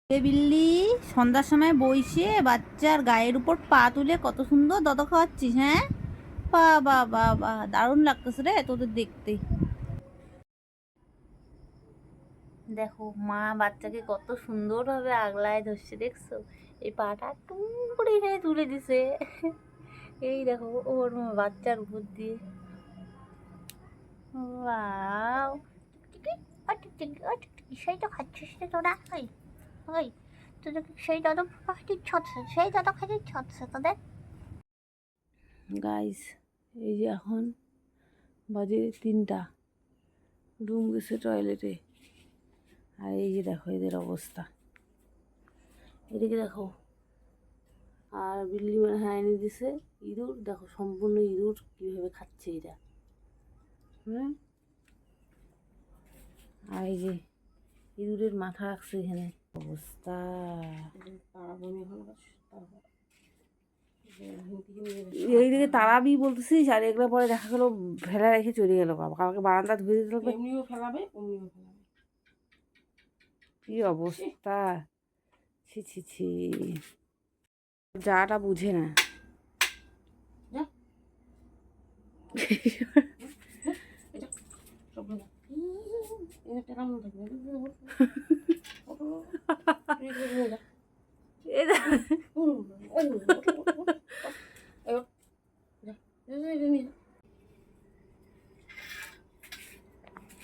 বিল্লি সন্ধ্যার সময় বইসে বাচ্চার গায়ের উপর পা তুলে কত সুন্দর দত খাওয়াচ্ছিস। হ্যাঁ, বা বা বা বা দারুণ লাগতেছে রে তোদের দেখতে। দেখো মা বাচ্চাকে কত সুন্দরভাবে আগলায় ধরছে, দেখছো? এই পাটা টুম করে এখানে তুলে দিছে। এই দেখো ওর বাচ্চার উপর দিয়ে। ওয়াও, সেই তো খাচ্ছিস রে তোরা। ওই ওই তোদের সেই দাদা খাচ্ছিস হচ্ছে, সেই দাদা খাচ্ছিস হচ্ছে তোদের। গাইস, এই যে এখন বাজে 3টা, রুম গেছে টয়লেটে। আর এই যে দেখো এদের অবস্থা, এদিকে দেখো। আর বিল্লি মানে হ্যাঁ এনে দিছে ইঁদুর, দেখো সম্পূর্ণ ইঁদুর কীভাবে খাচ্ছে এরা। হ্যাঁ, আর এই যে ইঁদুরের মাথা রাখছে এখানে। অবস্থা এইদিকে তাড়াবি বলতেছিস, আর এগুলো পরে দেখা গেলো ফেলা রেখে চলে গেলো। বাবা কালকে বারান্দা ধুয়ে দিতে হবে। এমনিও ফেলাবে, অমনিও ফেলাবে। কি অবস্থা, ছি ছি ছি, যাটা বুঝে না।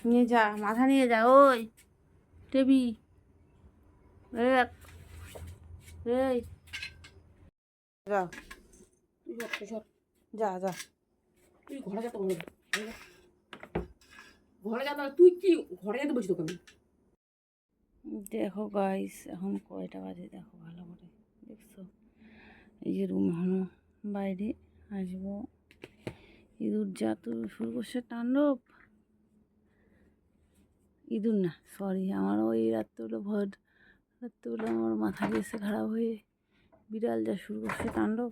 নিয়ে যা, মাথা নিয়ে যা। ওই টেবি, যা যা যা, তুই ঘরে যা, তো ঘরে যা। তুই কি ঘরে যেতে বলছি তোকে আমি? দেখো গাইস এখন কয়টা বাজে দেখো ভালো করে, দেখছো? এই যে রুম এখনো বাইরে আসবো। ইঁদুর যা তো শুরু করছে তাণ্ডব। ইঁদুর না, সরি, আমারও এই রাত্রেবেলা রাত্রেবেলা আমার মাথা গেছে খারাপ হয়ে। বিড়াল যা শুরু করছে তাণ্ডব।